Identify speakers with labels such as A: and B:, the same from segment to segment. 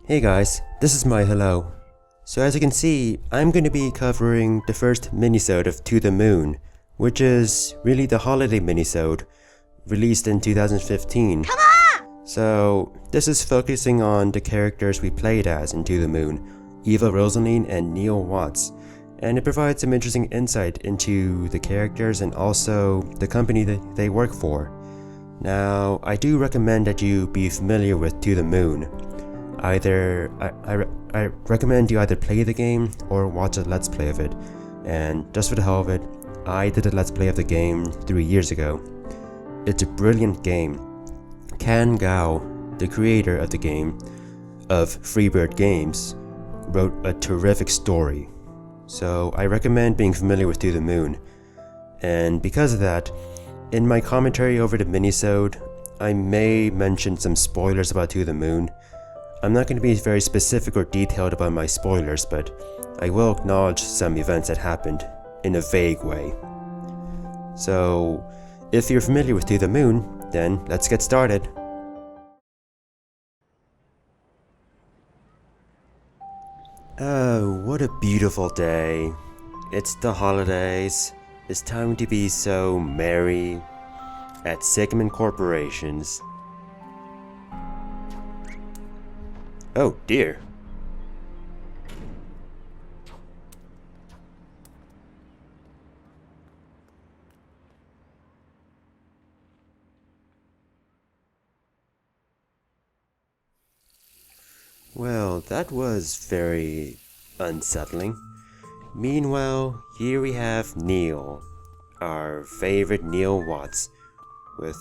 A: Hey guys, this is my hello. So as you can see, I'm going to be covering the first minisode of To the Moon, which is really the holiday minisode, released in 2015. Come on! So this is focusing on the characters we played as in To the Moon, Eva Rosaline and Neil Watts, and it provides some interesting insight into the characters and also the company that they work for. Now, I do recommend that you be familiar with To the Moon. I recommend you either play the game or watch a let's play of it, and just for the hell of it, I did a let's play of the game 3 years ago. It's a brilliant game. Kan Gao, the creator of the game, of Freebird Games, wrote a terrific story. So I recommend being familiar with To the Moon, and because of that, in my commentary over the minisode, I may mention some spoilers about To the Moon. I'm not going to be very specific or detailed about my spoilers, but I will acknowledge some events that happened in a vague way. So, if you're familiar with To the Moon, then let's get started. Oh, what a beautiful day. It's the holidays. It's time to be so merry at Sigmund Corporations. Oh dear. Well, that was very unsettling. Meanwhile, here we have Neil, our favorite Neil Watts, with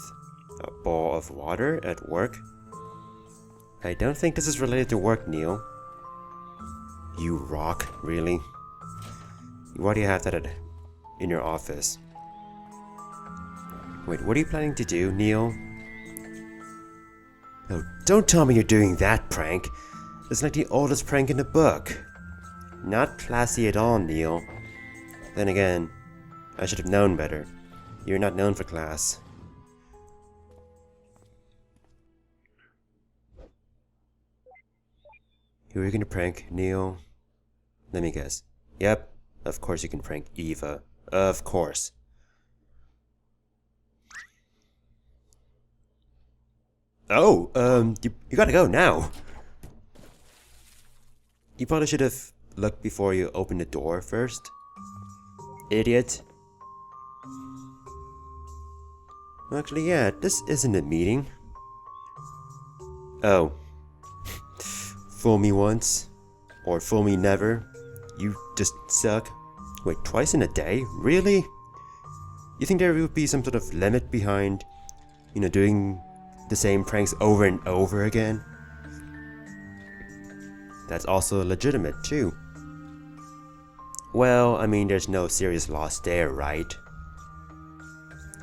A: a bowl of water at work. I don't think this is related to work, Neil. You rock, really? Why do you have that in your office? Wait, what are you planning to do, Neil? Oh, don't tell me you're doing that prank. It's like the oldest prank in the book. Not classy at all, Neil. Then again, I should have known better. You're not known for class. Who are you gonna prank, Neil? Let me guess. Yep, of course you can prank Eva. Of course. Oh, you gotta go now. You probably should have looked before you opened the door first. Idiot. Actually, yeah, this isn't a meeting. Oh. Fool me once, or fool me never. You just suck. Wait, twice in a day? Really? You think there would be some sort of limit behind, doing the same pranks over and over again? That's also legitimate, too. Well, I mean, there's no serious loss there, right?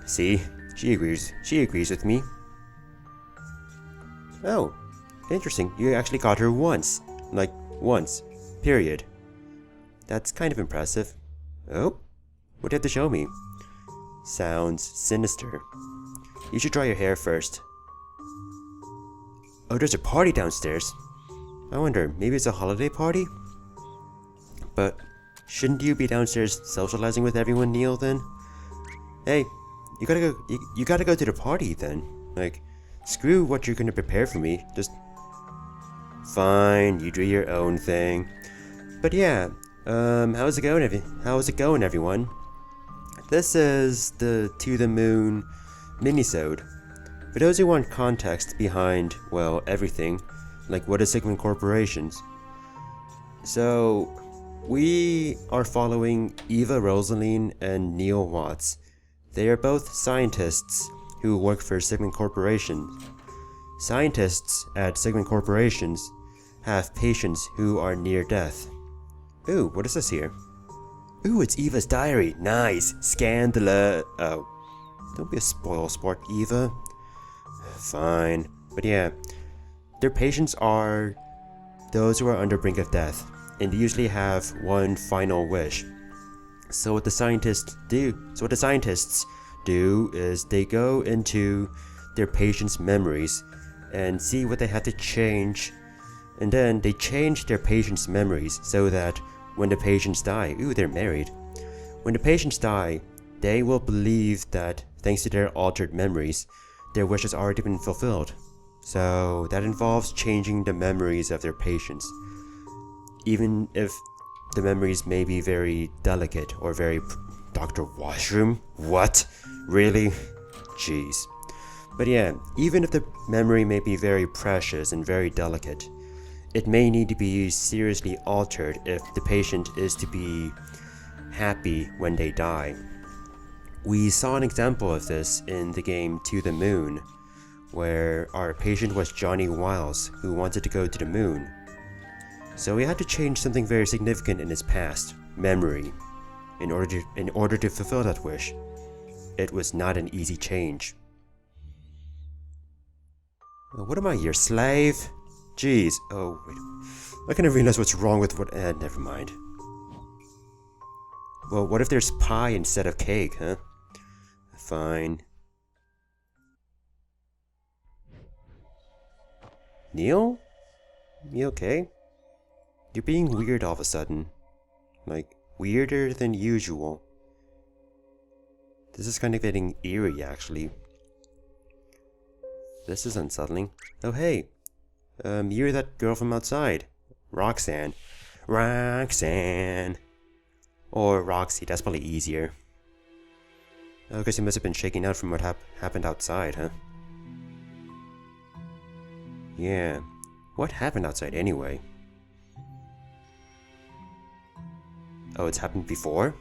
A: See? She agrees with me. Oh. Interesting, you actually caught her once. Like, once. Period. That's kind of impressive. Oh? What do you have to show me? Sounds sinister. You should dry your hair first. Oh, there's a party downstairs. I wonder, maybe it's a holiday party? But, shouldn't you be downstairs socializing with everyone, Neil, then? Hey, you gotta go to the party, then. Like, screw what you're gonna prepare for me. Just... Fine, you do your own thing. But yeah, how's it going, everyone? This is the To the Moon minisode. For those who want context behind, well, everything, like what is Sigmund Corporations? So, we are following Eva Rosaline and Neil Watts. They are both scientists who work for Sigmund Corporations. Scientists at Sigmund Corporations have patients who are near death. Ooh, what is this here? Ooh, it's Evas Diary. Nice. Scandalous. Oh. Don't be a spoil sport, Eva. Fine. But yeah, their patients are those who are on the brink of death, and they usually have one final wish. So what the scientists do is they go into their patients' memories and see what they have to change And then they change their patients' memories so that when the patients die, they're married. When the patients die, they will believe that thanks to their altered memories, their wish has already been fulfilled. So that involves changing the memories of their patients. Even if the memories may be very delicate or very... Dr. Washroom? What? Really? Jeez. But yeah, even if the memory may be very precious and very delicate, it may need to be seriously altered if the patient is to be happy when they die. We saw an example of this in the game To the Moon, where our patient was Johnny Wiles, who wanted to go to the moon. So we had to change something very significant in his past, memory, in order to fulfill that wish. It was not an easy change. What am I, your slave? Jeez. Oh, wait. I kind of realize what's wrong with what... never mind. Well, what if there's pie instead of cake, huh? Fine. Neil? You okay? You're being weird all of a sudden. Like, weirder than usual. This is kind of getting eerie, actually. This is unsettling. Oh, hey. You're that girl from outside. Roxanne. Roxanne. Or Roxy, that's probably easier. Oh, I guess you must have been shaking out from what happened outside, huh? Yeah. What happened outside anyway? Oh, it's happened before?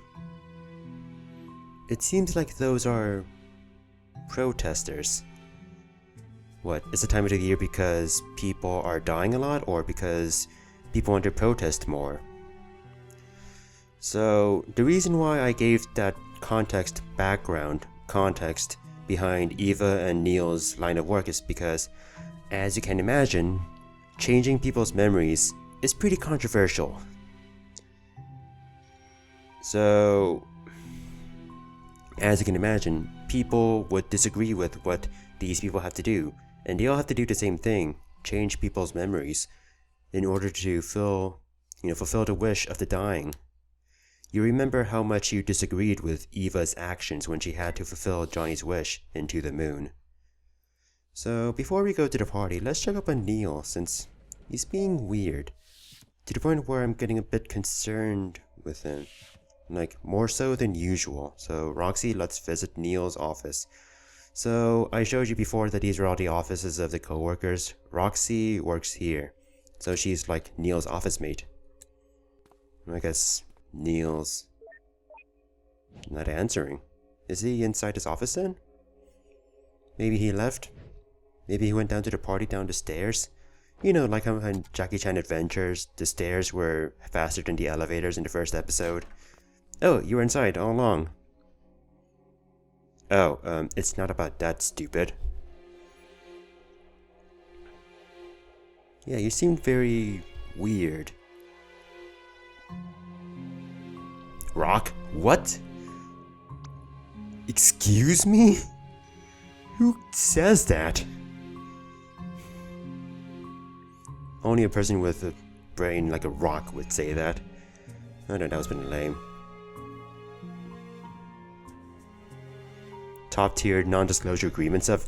A: It seems like those are... protesters. What, is the time of the year because people are dying a lot, or because people want to protest more? So, the reason why I gave that background context behind Eva and Neil's line of work is because, as you can imagine, changing people's memories is pretty controversial. So, as you can imagine, people would disagree with what these people have to do, and they all have to do the same thing, change people's memories, in order to fulfill the wish of the dying. You remember how much you disagreed with Eva's actions when she had to fulfill Johnny's wish in To the Moon. So, before we go to the party, let's check up on Neil, since he's being weird, to the point where I'm getting a bit concerned with him. Like, more so than usual. So, Roxy, let's visit Neil's office. So, I showed you before that these are all the offices of the co-workers. Roxy works here. So she's like Neil's office mate. I guess Neil's not answering. Is he inside his office then? Maybe he left? Maybe he went down to the party down the stairs? You know, like how in Jackie Chan Adventures, the stairs were faster than the elevators in the first episode. Oh, you were inside all along. Oh, it's not about that, stupid. Yeah, you seemed very weird. Rock? What? Excuse me? Who says that? Only a person with a brain like a rock would say that. I don't know, that was pretty lame. Top tier non-disclosure agreements of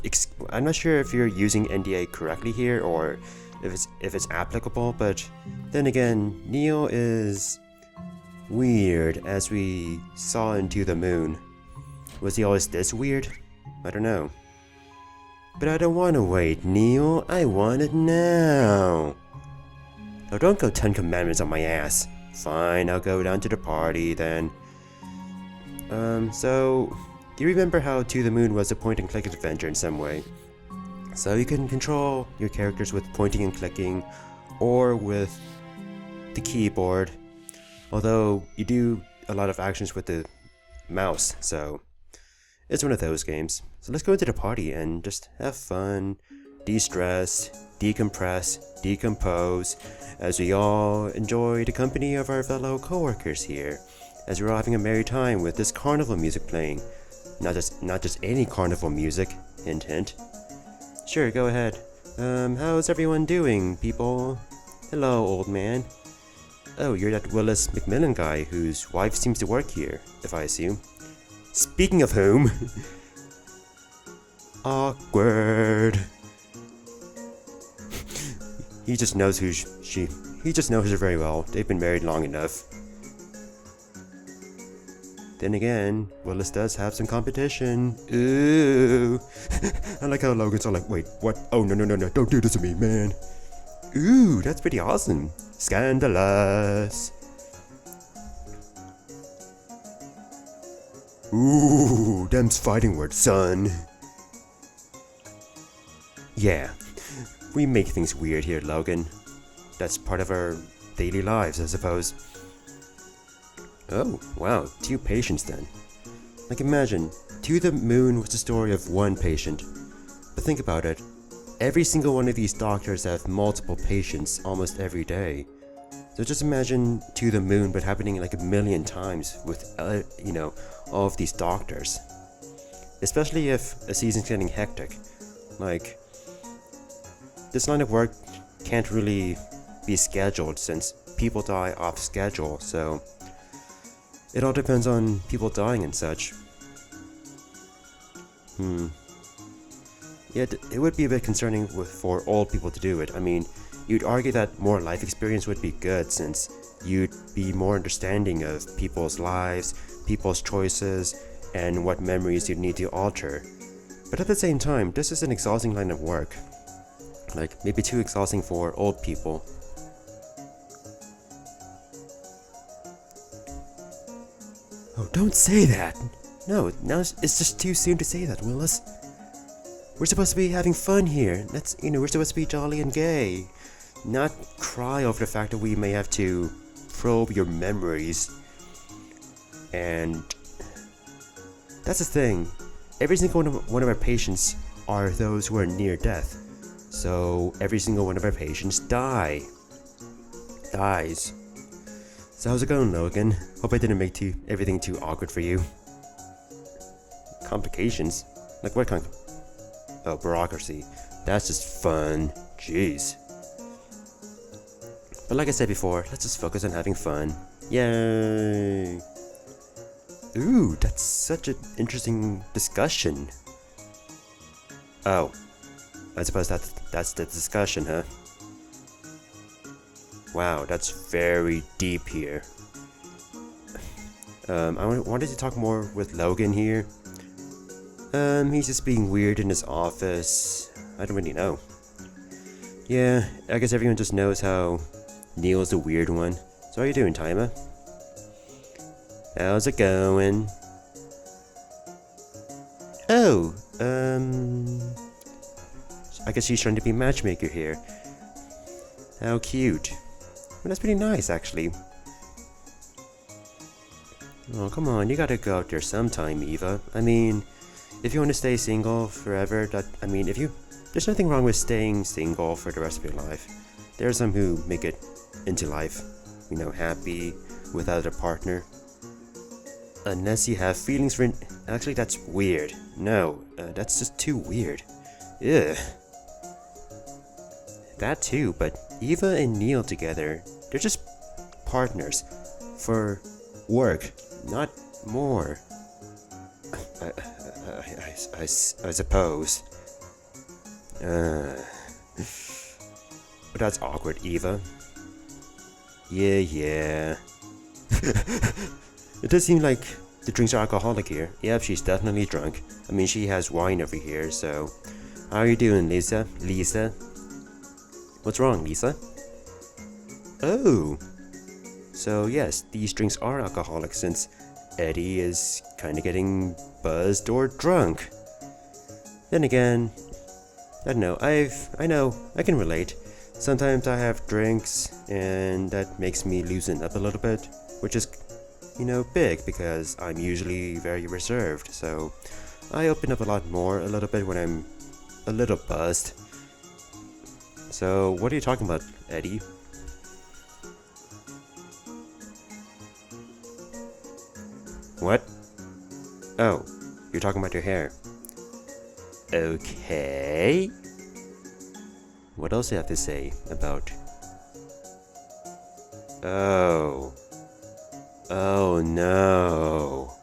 A: I'm not sure if you're using NDA correctly here or if it's applicable, but then again, Neil is weird, as we saw in To the Moon. Was he always this weird? I don't know. But I don't want to wait, Neil. I want it now. Oh, don't go 10 Commandments on my ass. Fine, I'll go down to the party then. So... do you remember how To the Moon was a point-and-click adventure in some way? So you can control your characters with pointing and clicking, or with the keyboard. Although, you do a lot of actions with the mouse, so... it's one of those games. So let's go into the party and just have fun, de-stress, decompress, decompose, as we all enjoy the company of our fellow co-workers here, as we're all having a merry time with this carnival music playing. Not just any carnival music, hint hint. Sure, go ahead. How's everyone doing, people? Hello, old man. Oh, you're that Willis McMillan guy whose wife seems to work here, if I assume. Speaking of whom... Awkward. He just knows who he just knows her very well. They've been married long enough. Then again, Willis does have some competition. Ooh. I like how Logan's all like, wait, what? Oh, no, don't do this to me, man. Ooh, that's pretty awesome. Scandalous. Ooh, them's fighting words, son. Yeah, we make things weird here, Logan. That's part of our daily lives, I suppose. Oh, wow, 2 patients then. Like imagine, To the Moon was the story of 1 patient. But think about it, every single one of these doctors have multiple patients almost every day. So just imagine To the Moon but happening like 1,000,000 times with, all of these doctors. Especially if a season's getting hectic. Like, this line of work can't really be scheduled since people die off schedule, so it all depends on people dying and such. Yeah, it would be a bit concerning for old people to do it. I mean, you'd argue that more life experience would be good since you'd be more understanding of people's lives, people's choices, and what memories you'd need to alter. But at the same time, this is an exhausting line of work. Like, maybe too exhausting for old people. Oh, don't say that! No, it's just too soon to say that, Willis. We're supposed to be having fun here. We're supposed to be jolly and gay. Not cry over the fact that we may have to probe your memories. And that's the thing. Every single one of our patients are those who are near death. So every single one of our patients dies. So how's it going, Logan? Hope I didn't make everything too awkward for you. Complications? Like what kind? Oh, bureaucracy. That's just fun. Jeez. But like I said before, let's just focus on having fun. Yay! Ooh, that's such an interesting discussion. Oh, I suppose that's the discussion, huh? Wow, that's very deep here. I wanted to talk more with Logan here. He's just being weird in his office. I don't really know. Yeah, I guess everyone just knows how Neil's the weird one. So how you doing, Taima? How's it going? Oh, I guess she's trying to be matchmaker here. How cute. Well, that's pretty nice, actually. Oh, come on, you gotta go out there sometime, Eva. I mean, if you want to stay single forever, there's nothing wrong with staying single for the rest of your life. There are some who make it into life, happy without a partner. Unless you have feelings for... Actually, that's weird. No, that's just too weird. Ugh. That too, but Eva and Neil together, they're just partners for work, not more. I suppose. But that's awkward, Eva. Yeah. It does seem like the drinks are alcoholic here. Yep, she's definitely drunk. I mean, she has wine over here, so... How are you doing, Lisa? What's wrong, Lisa? Oh! So yes, these drinks are alcoholic since Eddie is kinda getting buzzed or drunk. Then again, I don't know, I can relate. Sometimes I have drinks and that makes me loosen up a little bit, which is, big because I'm usually very reserved, so I open up a little bit when I'm a little buzzed. So, what are you talking about, Eddie? What? Oh, you're talking about your hair. Okay. What else do you have to say about Oh. Oh no.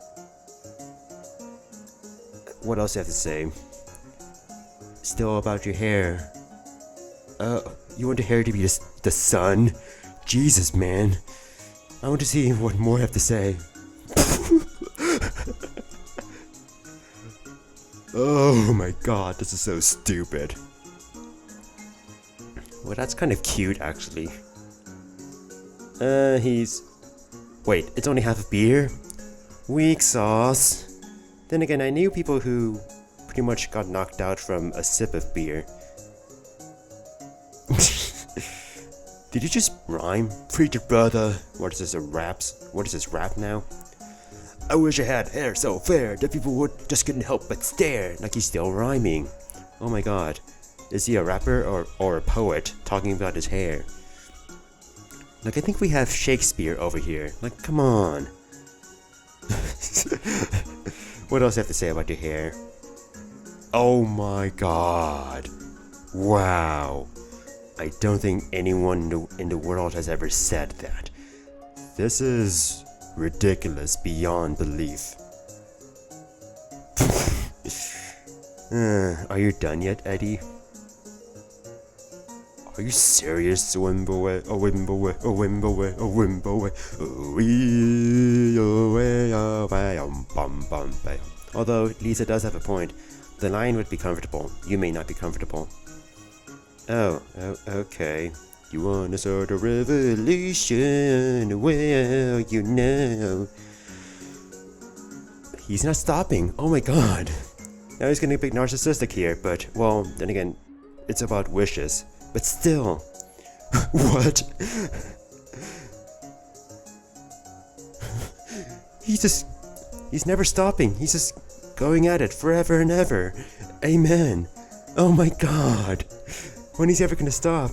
A: What else do you have to say? Still about your hair. You want your hair to be the sun? Jesus, man. I want to see what more I have to say. Oh my god, this is so stupid. Well, that's kind of cute, actually. Wait, it's only half a beer? Weak sauce. Then again, I knew people who pretty much got knocked out from a sip of beer. Did you just rhyme? Preacher brother. What is this, What is this, rap now? I wish I had hair so fair that people would just couldn't help but stare. Like he's still rhyming. Oh my god. Is he a rapper or a poet talking about his hair? Like, I think we have Shakespeare over here. Like, come on. What else do you have to say about your hair? Oh my god. Wow. I don't think anyone in the world has ever said that. This is ridiculous beyond belief. Are you done yet, Eddie? Are you serious, Wimboe? Although Lisa does have a point. The lion would be comfortable. You may not be comfortable. Oh, okay. You wanna start a revolution? Well, you know. He's not stopping. Oh my god. Now he's getting a bit narcissistic here, but, well, then again, it's about wishes. But still. What? He's never stopping. He's just going at it forever and ever. Amen. Oh my god. When is he ever gonna stop?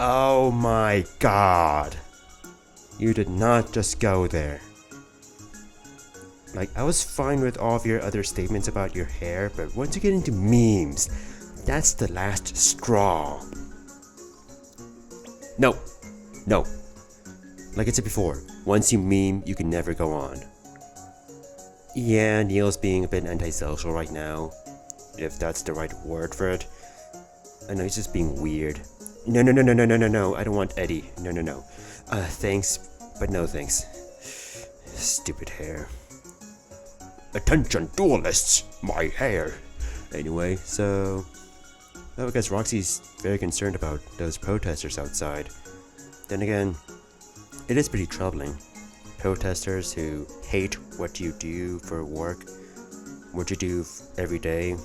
A: Oh my god. You did not just go there. Like, I was fine with all of your other statements about your hair, but once you get into memes, that's the last straw. No. Like I said before, once you meme, you can never go on. Yeah, Neil's being a bit antisocial right now, if that's the right word for it. I know he's just being weird. No, I don't want Eddie. No. Thanks, but no thanks. Stupid hair. Attention duelists, my hair. Anyway, so I guess Roxy's very concerned about those protesters outside. Then again, it is pretty troubling. Protesters who hate what you do for work, what you do every day.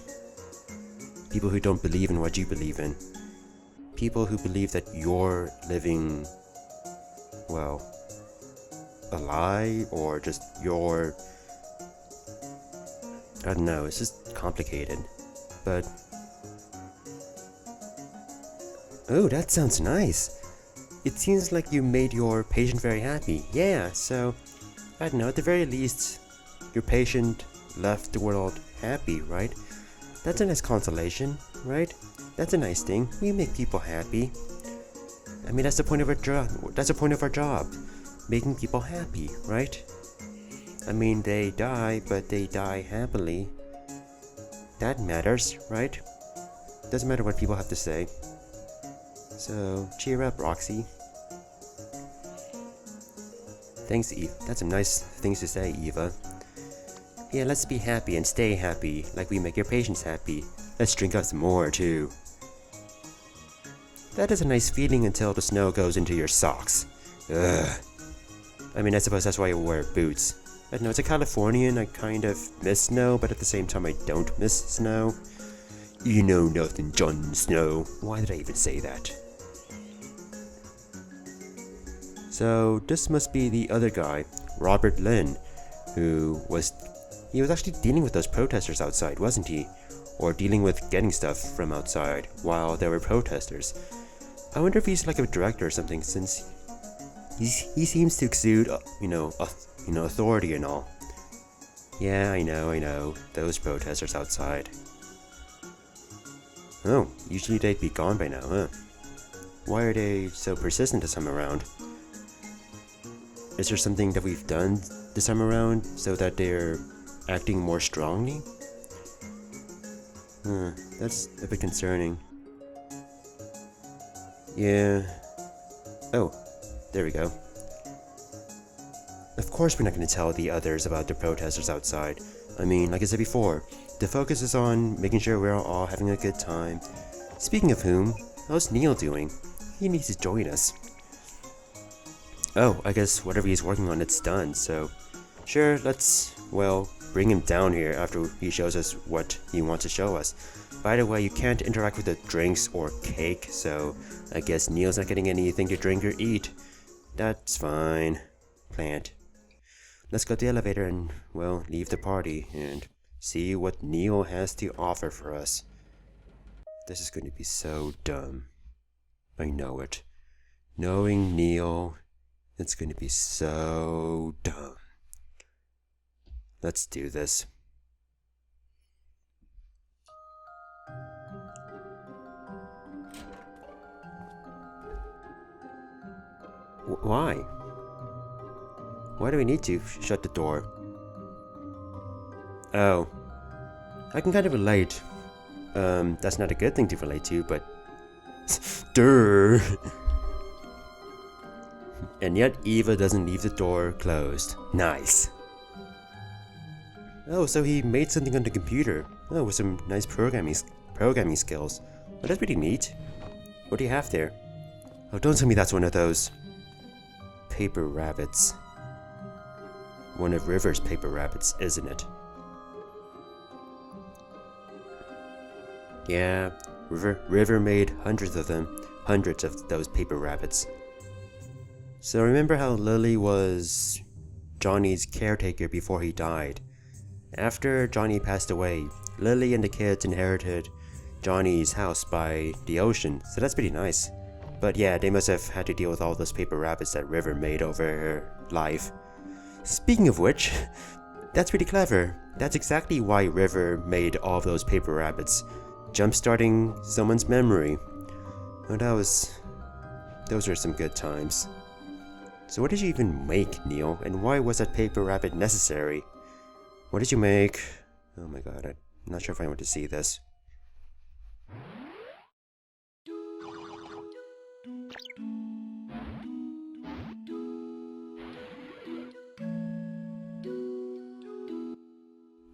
A: People who don't believe in what you believe in. People who believe that you're living, well, a lie, or just your... I don't know, it's just complicated. But... oh, that sounds nice. It seems like you made your patient very happy. Yeah, so, I don't know, at the very least, your patient left the world happy, right? That's a nice consolation, right? That's a nice thing. We make people happy. I mean, that's the point of our job. That's the point of our job. Making people happy, right? I mean, they die, but they die happily. That matters, right? Doesn't matter what people have to say. So, cheer up, Roxy. Thanks, Eve. That's some nice things to say, Eva. Yeah, let's be happy and stay happy, like we make your patients happy. Let's drink up some more, too. That is a nice feeling until the snow goes into your socks. Ugh. I mean, I suppose that's why you wear boots. I don't know, as a Californian, I kind of miss snow, but at the same time I don't miss snow. You know nothing, Jon Snow. Why did I even say that? So, this must be the other guy, Robert Lynn, who was... he was actually dealing with those protesters outside, wasn't he? Or dealing with getting stuff from outside while there were protesters. I wonder if he's like a director or something, since he seems to exude, authority and all. Yeah, I know, those protesters outside. Oh, usually they'd be gone by now, huh? Why are they so persistent this time around? Is there something that we've done this time around so that they're acting more strongly? That's a bit concerning. Yeah. Oh, there we go. Of course we're not going to tell the others about the protesters outside. I mean, like I said before, the focus is on making sure we're all having a good time. Speaking of whom, how's Neil doing? He needs to join us. Oh, I guess whatever he's working on, it's done, so... Sure, let's, well, bring him down here after he shows us what he wants to show us. By the way, you can't interact with the drinks or cake, so I guess Neil's not getting anything to drink or eat. That's fine. Plant. Let's go to the elevator and, well, leave the party and see what Neil has to offer for us. This is going to be so dumb. I know it. Knowing Neil, it's going to be so dumb. Let's do this. Why? Why do we need to shut the door? Oh. I can kind of relate. That's not a good thing to relate to, but... Durr! And yet Eva doesn't leave the door closed. Nice. Oh, so he made something on the computer. Oh, with some nice programming skills. Well, that's pretty neat. What do you have there? Oh, don't tell me that's one of those... paper rabbits. One of River's paper rabbits, isn't it? Yeah, River made hundreds of them. Hundreds of those paper rabbits. So remember how Lily was Johnny's caretaker before he died? After Johnny passed away, Lily and the kids inherited Johnny's house by the ocean, so that's pretty nice. But yeah, they must have had to deal with all those paper rabbits that River made over her life. Speaking of which, that's pretty clever. That's exactly why River made all those paper rabbits, jump-starting someone's memory. Well, those were some good times. So what did you even make, Neil, and why was that paper rabbit necessary? What did you make? Oh my god, I'm not sure if I want to see this.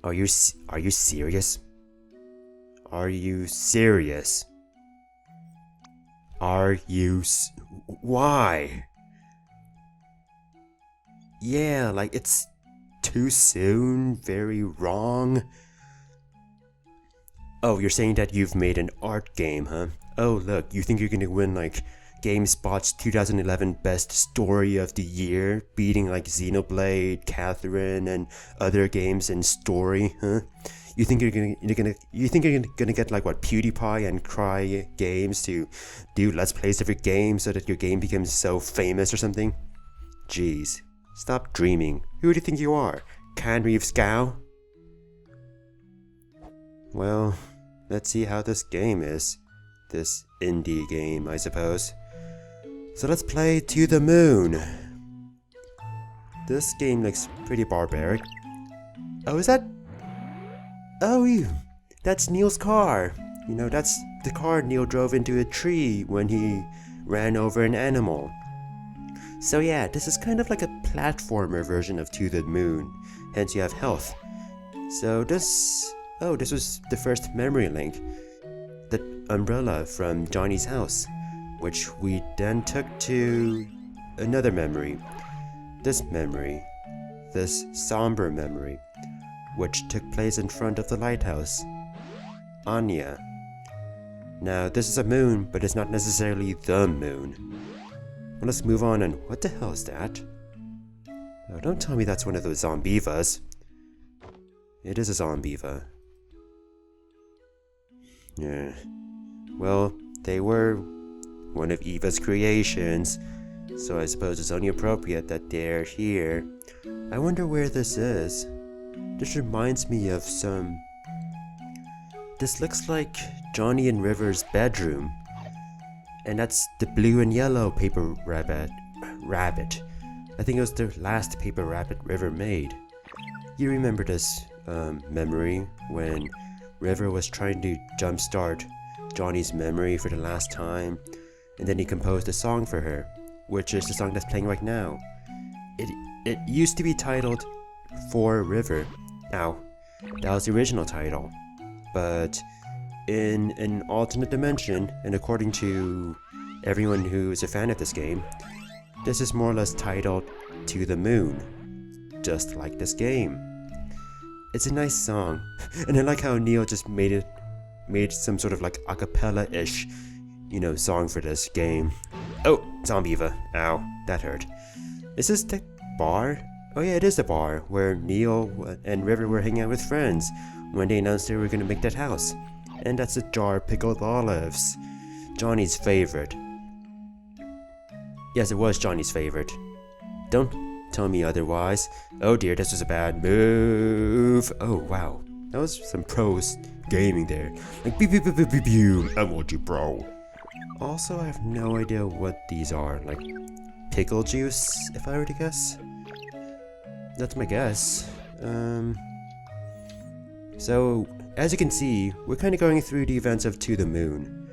A: Are you serious? Are you serious? Why? Yeah, like it's too soon, very wrong. Oh, you're saying that you've made an art game, huh? Oh, look, you think you're gonna win like GameSpot's 2011 Best Story of the Year, beating like Xenoblade, Catherine, and other games in story, huh? You think you're gonna get like what, PewDiePie and Cry Games to do Let's Plays of your game so that your game becomes so famous or something? Jeez, stop dreaming. Who do you think you are? Can Reeves Scow? Well, let's see how this game is. This indie game, I suppose. So let's play To the Moon. This game looks pretty barbaric. Oh, is that... Oh, that's Neil's car. You know, that's the car Neil drove into a tree when he ran over an animal. So yeah, this is kind of like a platformer version of To the Moon. Hence you have health. So this... Oh, this was the first memory link. The umbrella from Johnny's house, which we then took to another memory. This somber memory, which took place in front of the lighthouse. Anya. Now, this is a moon, but it's not necessarily the moon. Well, let's move on, and what the hell is that? Oh, don't tell me that's one of those Zombivas. It is a Zombiva. Yeah. Well, they were one of Eva's creations, so I suppose it's only appropriate that they're here. I wonder where this is. This reminds me of some... This looks like Johnny and River's bedroom. And that's the blue and yellow paper rabbit. I think it was the last paper rabbit River made. You remember this memory when River was trying to jumpstart Johnny's memory for the last time, and then he composed a song for her, which is the song that's playing right now. It used to be titled For River. Now, that was the original title, but in an alternate dimension, and according to everyone who is a fan of this game, this is more or less titled To the Moon, just like this game. It's a nice song, and I like how Neil just made some sort of like a cappella-ish, song for this game. Oh, zombie Eva. Ow, that hurt. Is this the bar? Oh yeah, it is the bar where Neil and River were hanging out with friends when they announced they were going to make that house. And that's a jar of pickled olives. Johnny's favorite. Yes, it was Johnny's favorite. Don't tell me otherwise. Oh dear, this was a bad move. Oh wow, that was some pros gaming there. Like beep beep beep beep beep beep. I want you, bro. Also, I have no idea what these are. Like pickle juice, if I were to guess. That's my guess. So, as you can see, we're kind of going through the events of To the Moon.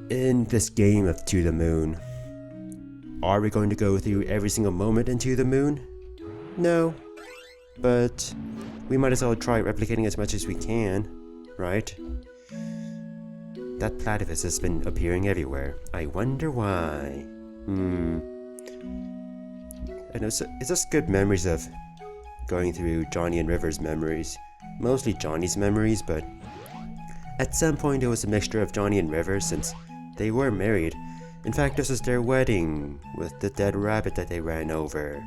A: In this game of To the Moon, are we going to go through every single moment in To the Moon? No. But we might as well try replicating as much as we can, right? That platypus has been appearing everywhere. I wonder why. And it's just good memories of going through Johnny and River's memories. Mostly Johnny's memories, but at some point it was a mixture of Johnny and River since they were married. In fact, this was their wedding with the dead rabbit that they ran over.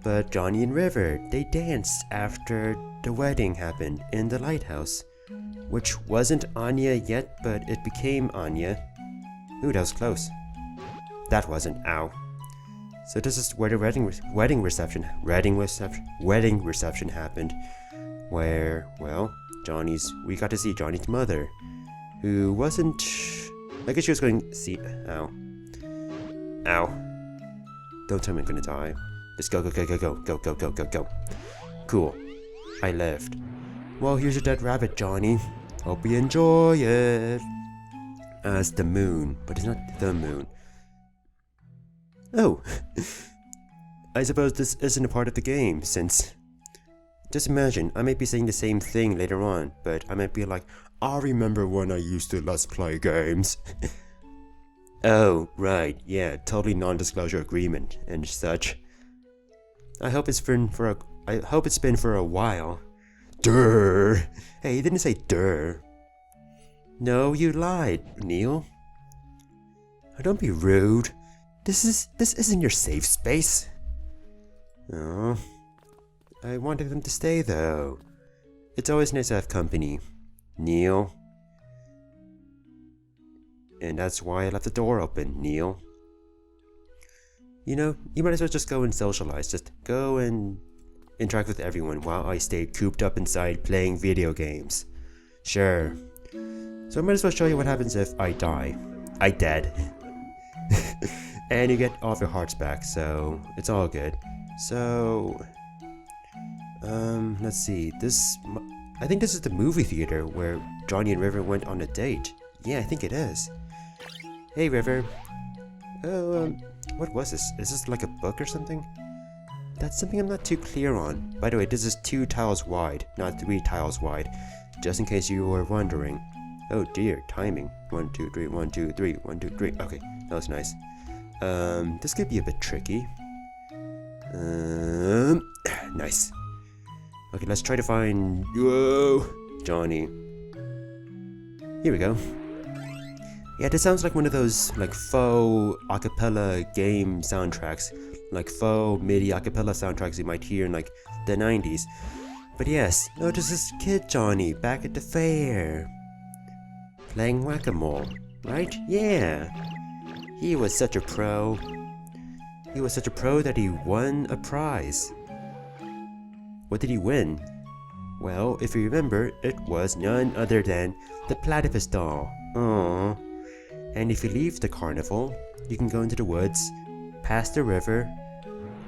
A: But Johnny and River, they danced after the wedding happened in the lighthouse, which wasn't Anya yet, but it became Anya. Ooh, that was close. That wasn't. Ow. So this is where the wedding reception happened, where, well, we got to see Johnny's mother, who wasn't, I guess she was going to see, ow. Don't tell me I'm gonna die. Just go. Cool. I lived. Well, here's your dead rabbit, Johnny. Hope you enjoy it. As the moon, but it's not the moon. Oh, I suppose this isn't a part of the game, since... Just imagine, I might be saying the same thing later on, but I might be like, I remember when I used to Let's Play games. Oh, right, yeah, totally non-disclosure agreement and such. I hope it's been for a while. Durr! Hey, you didn't say durr. No, you lied, Neil. Oh, don't be rude. This isn't your safe space. Oh, I wanted them to stay though. It's always nice to have company, Neil. And that's why I left the door open, Neil. You might as well just go and socialize. Just go and interact with everyone while I stay cooped up inside playing video games. Sure. So I might as well show you what happens if I die. I dead. And you get all of your hearts back, so it's all good. So, let's see. I think this is the movie theater where Johnny and River went on a date. Yeah, I think it is. Hey, River. Oh, what was this? Is this like a book or something? That's something I'm not too clear on. By the way, this is 2 tiles wide, not 3 tiles wide, just in case you were wondering. Oh dear, timing. 1, 2, 3, 1, 2, 3, 1, 2, 3. Okay, that was nice. This could be a bit tricky. Nice. Okay, let's try to find... Whoa! Johnny. Here we go. Yeah, this sounds like one of those, like, faux acapella game soundtracks. Like, faux MIDI acapella soundtracks you might hear in, like, the 90s. But yes, notice this kid Johnny back at the fair. Playing whack-a-mole, right? Yeah. He was such a pro. He was such a pro that he won a prize. What did he win? Well, if you remember, it was none other than the platypus doll. Aww. And if you leave the carnival, you can go into the woods, past the river,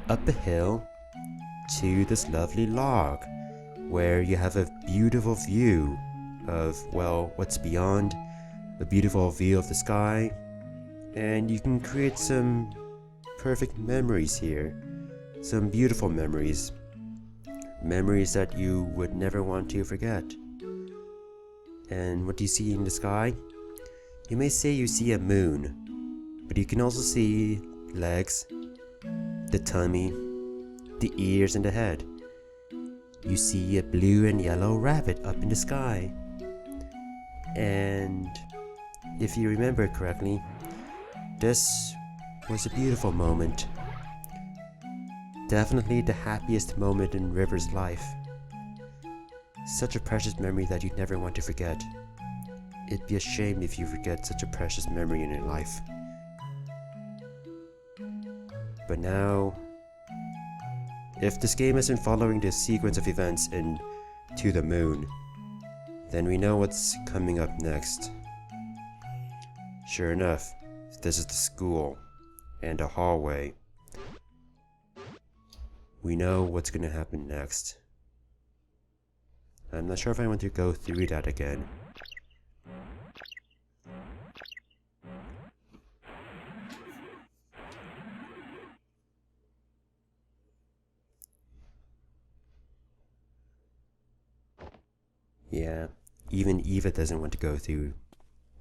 A: up a hill, to this lovely log, where you have a beautiful view of, well, what's beyond, a beautiful view of the sky, and you can create some perfect memories here. Some beautiful memories. Memories that you would never want to forget. And what do you see in the sky? You may say you see a moon, but you can also see legs, the tummy, the ears and the head. You see a blue and yellow rabbit up in the sky. And if you remember correctly, this was a beautiful moment. Definitely the happiest moment in River's life. Such a precious memory that you'd never want to forget. It'd be a shame if you forget such a precious memory in your life. But now, if this game isn't following the sequence of events in To the Moon, then we know what's coming up next. Sure enough, this is the school and a hallway. We know what's gonna happen next. I'm not sure if I want to go through that again. Yeah, even Eva doesn't want to go through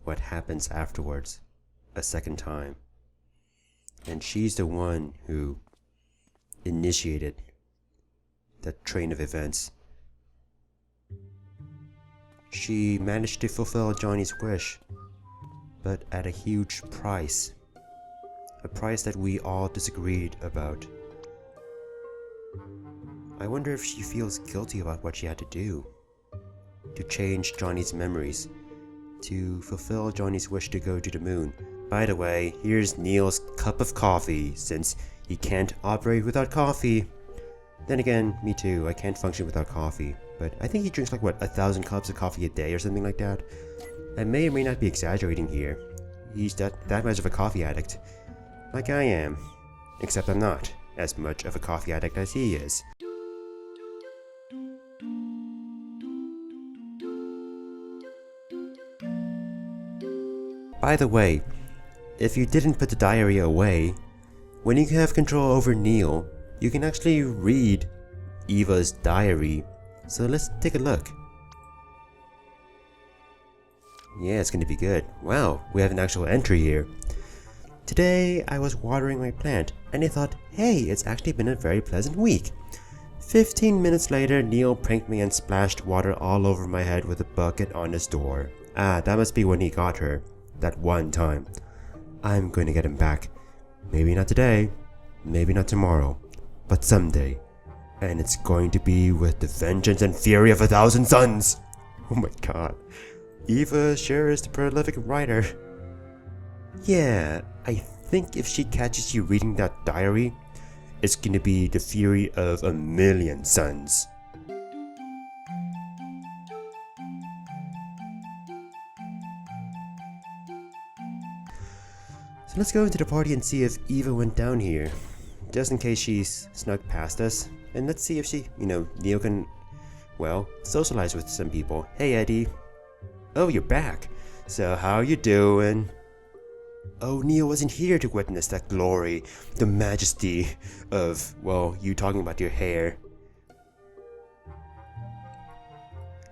A: what happens afterwards a second time. And she's the one who initiated that train of events. She managed to fulfill Johnny's wish, but at a huge price. A price that we all disagreed about. I wonder if she feels guilty about what she had to do. To change Johnny's memories. To fulfill Johnny's wish to go to the moon. By the way, here's Neil's cup of coffee, since he can't operate without coffee. Then again, me too, I can't function without coffee. But I think he drinks like, what, 1,000 cups of coffee a day or something like that? I may or may not be exaggerating here. He's that much of a coffee addict. Like I am. Except I'm not as much of a coffee addict as he is. By the way, if you didn't put the diary away, when you have control over Neil, you can actually read Evas Diary. So let's take a look. Yeah, it's gonna be good. Wow, we have an actual entry here. Today, I was watering my plant, and I thought, hey, it's actually been a very pleasant week. 15 minutes later, Neil pranked me and splashed water all over my head with a bucket on his door. Ah, that must be when he got her. That one time. I'm going to get him back. Maybe not today, maybe not tomorrow, but someday. And it's going to be with the vengeance and fury of 1,000 suns. Oh my god. Eva sure is the prolific writer. Yeah, I think if she catches you reading that diary, it's gonna be the fury of 1,000,000 suns. So let's go into the party and see if Eva went down here. Just in case she's snuck past us. And let's see if she, Neil can, well, socialize with some people. Hey Eddie. Oh, you're back. So how you doing? Oh, Neil wasn't here to witness that glory, the majesty of, well, you talking about your hair.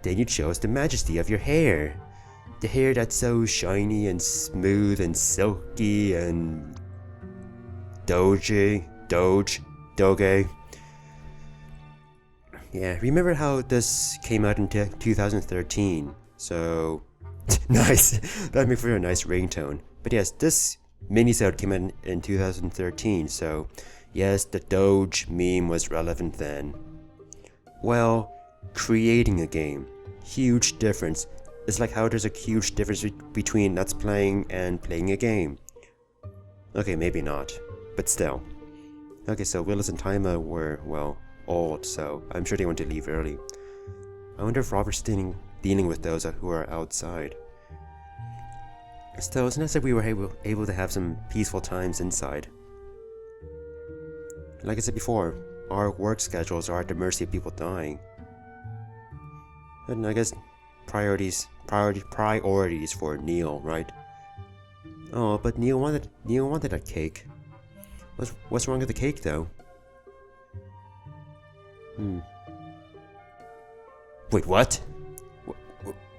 A: Then you'd show us the majesty of your hair. The hair that's so shiny and smooth and silky and doge. Yeah, remember how this came out in 2013, so nice, that makes for a nice ringtone. But yes, this minisode came out in 2013, so yes, the Doge meme was relevant then. Well, creating a game, huge difference. It's like how there's a huge difference between Let's Playing and playing a game. Okay, maybe not, but still. Okay, so Willis and Taima were, well, old, so I'm sure they want to leave early. I wonder if Robert's dealing with those who are outside. Still, it's nice that we were able to have some peaceful times inside. Like I said before, our work schedules are at the mercy of people dying. And I guess priorities for Neil, right? Oh, but Neil wanted a cake. What's wrong with the cake, though? Wait, what?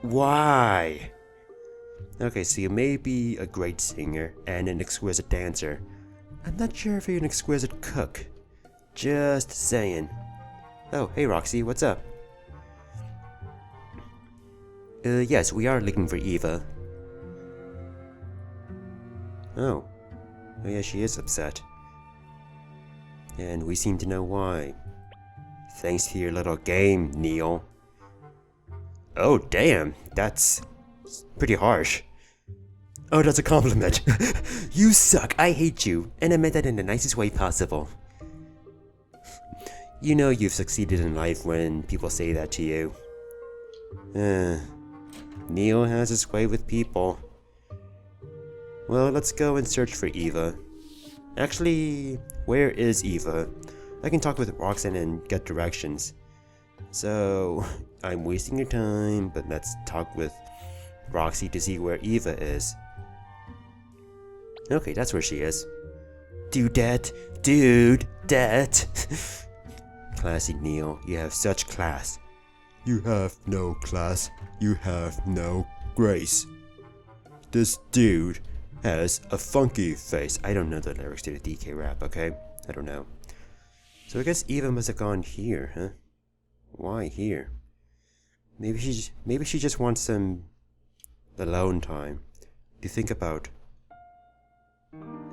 A: Why? Okay, so you may be a great singer and an exquisite dancer. I'm not sure if you're an exquisite cook. Just saying. Oh, hey Roxy, what's up? Yes, we are looking for Eva. Oh. Oh yeah, she is upset. And we seem to know why. Thanks to your little game, Neil. Oh, damn, that's pretty harsh. Oh, that's a compliment. You suck, I hate you, and I meant that in the nicest way possible. You know you've succeeded in life when people say that to you. Neil has his way with people. Well, let's go and search for Eva. Actually, where is Eva? I can talk with Roxanne and get directions. So, I'm wasting your time, but let's talk with Roxy to see where Eva is. Okay, that's where she is. Dude, that. Classy Neil, you have such class. You have no class. You have no grace. This dude has a funky face. I don't know the lyrics to the DK rap, okay? I don't know. So I guess Eva must have gone here, huh? Why here? Maybe she just wants some alone time to think about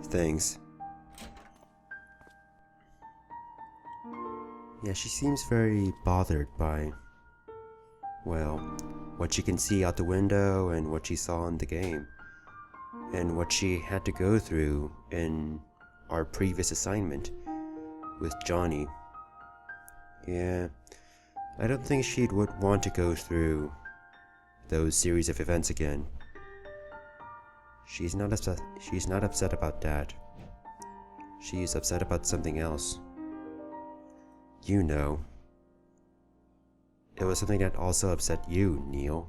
A: things. Yeah, she seems very bothered by, well, what she can see out the window and what she saw in the game. And what she had to go through in our previous assignment with Johnny. Yeah, I don't think she would want to go through those series of events again. She's not upset about that. She's upset about something else. You know. It was something that also upset you, Neil.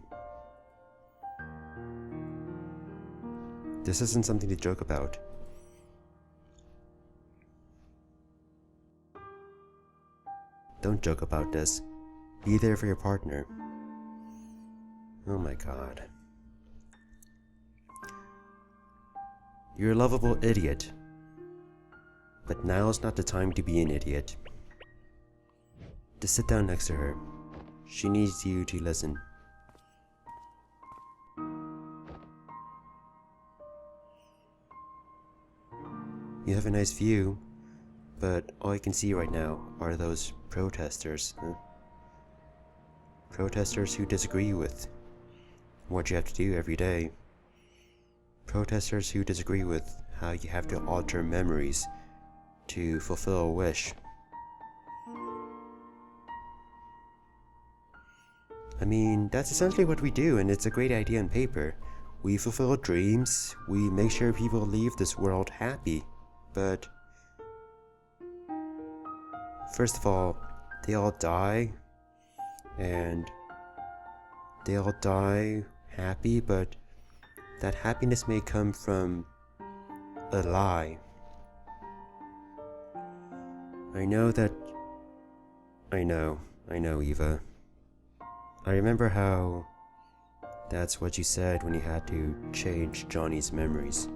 A: This isn't something to joke about. Don't joke about this. Be there for your partner. Oh my god. You're a lovable idiot. But now's not the time to be an idiot. Just sit down next to her. She needs you to listen. You have a nice view, but all you can see right now are those protesters, huh? Protesters who disagree with what you have to do every day. Protesters who disagree with how you have to alter memories to fulfill a wish. I mean, that's essentially what we do, and it's a great idea on paper. We fulfill dreams, we make sure people leave this world happy, but first of all, they all die, and they all die happy, but that happiness may come from a lie. I know, Eva. I remember how that's what you said when you had to change Johnny's memories.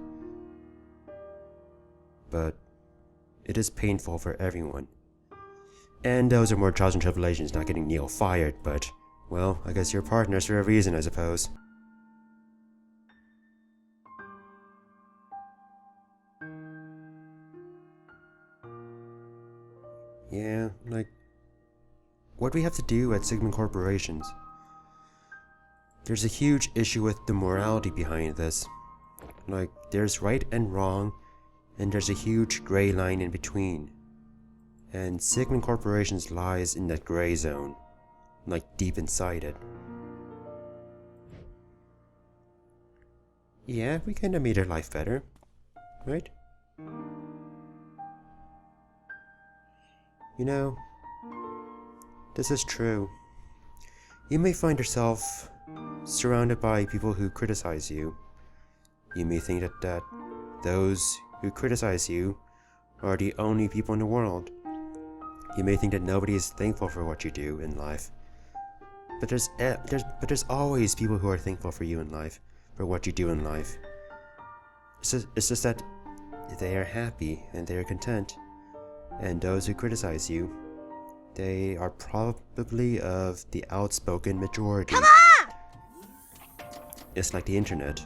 A: But it is painful for everyone. And those are more trials and tribulations, not getting Neil fired, but, well, I guess you're partners for a reason, I suppose. Yeah, like, what do we have to do at Sigmund Corporations? There's a huge issue with the morality behind this. Like, there's right and wrong, and there's a huge gray line in between. And Sigmund Corporations lies in that gray zone, like deep inside it. Yeah, we kinda made her life better, right? You know, this is true. You may find yourself surrounded by people who criticize you. You may think that those who criticize you are the only people in the world. You may think that nobody is thankful for what you do in life. But there's always people who are thankful for you in life, for what you do in life. It's just that they are happy and they are content. And those who criticize you, they are probably of the outspoken majority. Come on! It's like the internet.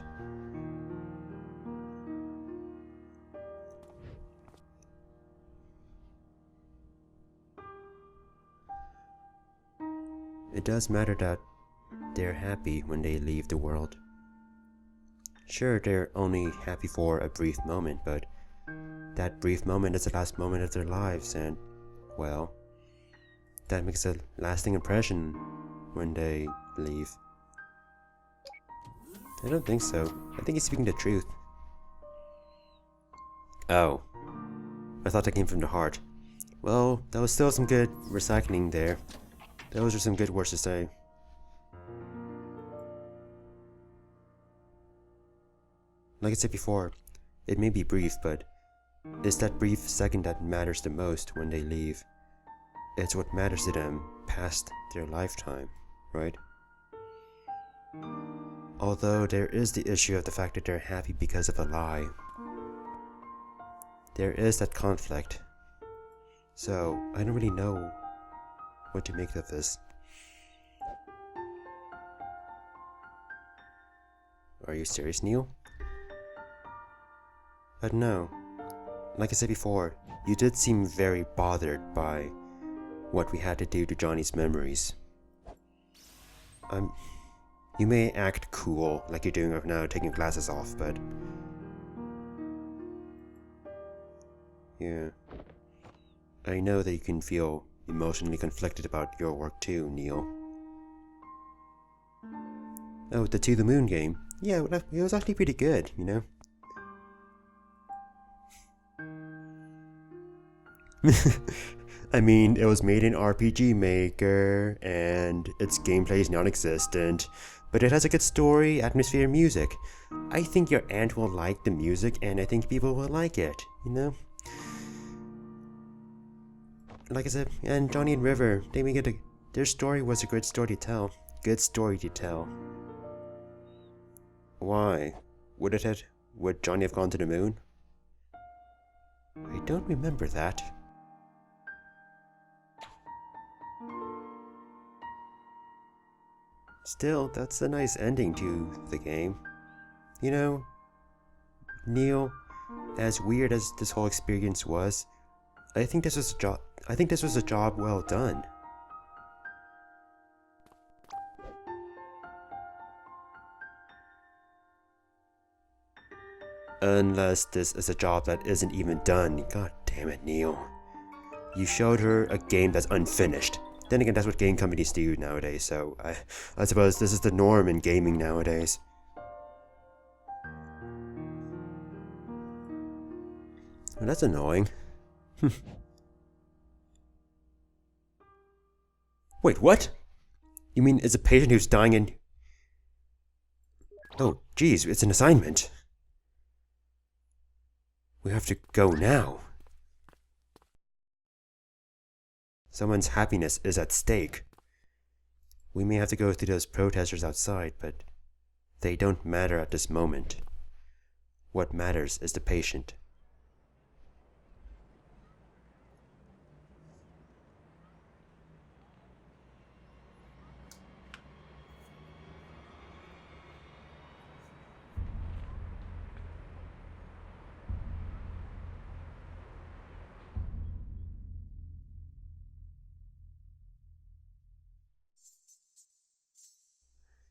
A: It does matter that they're happy when they leave the world. Sure, they're only happy for a brief moment, but that brief moment is the last moment of their lives, and, well, that makes a lasting impression when they leave. I don't think so. I think he's speaking the truth. Oh. I thought that came from the heart. Well, that was still some good recycling there. Those are some good words to say. Like I said before, it may be brief, but it's that brief second that matters the most when they leave. It's what matters to them past their lifetime, right? Although there is the issue of the fact that they're happy because of a lie. There is that conflict. So, I don't really know what to make of this. Are you serious, Neil? But no. Like I said before, you did seem very bothered by what we had to do to Johnny's memories. You may act cool, like you're doing right now, taking your glasses off, but... yeah. I know that you can feel emotionally conflicted about your work too, Neil. Oh, the To the Moon game. Yeah, it was actually pretty good, you know? I mean, it was made in RPG Maker, and its gameplay is non-existent, but it has a good story, atmosphere, and music. I think your aunt will like the music, and I think people will like it, you know? Like I said, and Johnny and River, their story was a good story to tell. Good story to tell. Why? Would Johnny have gone to the moon? I don't remember that. Still, that's a nice ending to the game. You know, Neil, as weird as this whole experience was, I think this was a job well done. Unless this is a job that isn't even done. God damn it, Neil. You showed her a game that's unfinished. Then again, that's what game companies do nowadays, so I suppose this is the norm in gaming nowadays. Well, that's annoying. Wait, what? You mean it's a patient who's dying in... Oh, geez, it's an assignment. We have to go now. Someone's happiness is at stake. We may have to go through those protesters outside, but they don't matter at this moment. What matters is the patient.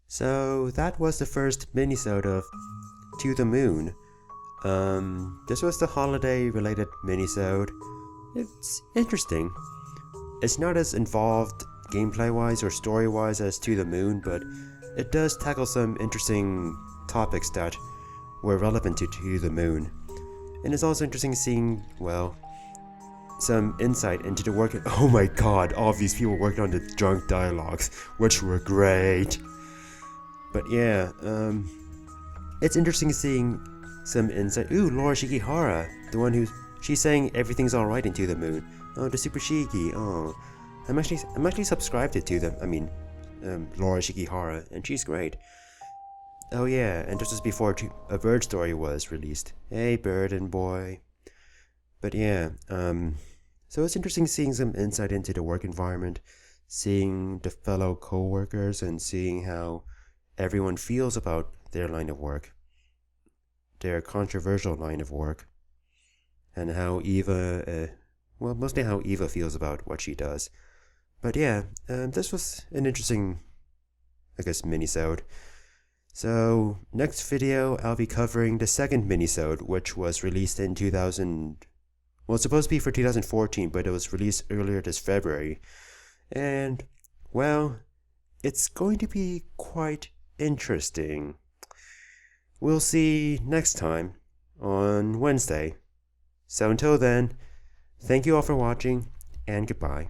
A: So that was the first minisode of To the Moon. This was the holiday-related minisode. It's interesting. It's not as involved gameplay-wise or story-wise as To the Moon, but it does tackle some interesting topics that were relevant to the moon. And it's also interesting seeing, well, some insight into the work. Oh my god, all of these people working on the drunk dialogues, which were great. But yeah, it's interesting seeing some insight. Ooh, Laura Shikihara, the one she's saying everything's alright into the moon. Oh, the Super Shiki. Oh, I'm actually subscribed to them. I mean, Laura Shikihara, and she's great. Oh yeah, and this was before a Bird Story was released. Hey, Bird and Boy. But yeah, so it's interesting seeing some insight into the work environment, seeing the fellow co-workers, and seeing how everyone feels about their line of work, their controversial line of work, and how Eva, well, mostly how Eva feels about what she does. But yeah, this was an interesting, I guess, minisode. So, next video, I'll be covering the second minisode, which was released in 2000... Well, it's supposed to be for 2014, but it was released earlier this February. And, well, it's going to be quite interesting. We'll see next time on Wednesday. So until then, thank you all for watching, and goodbye.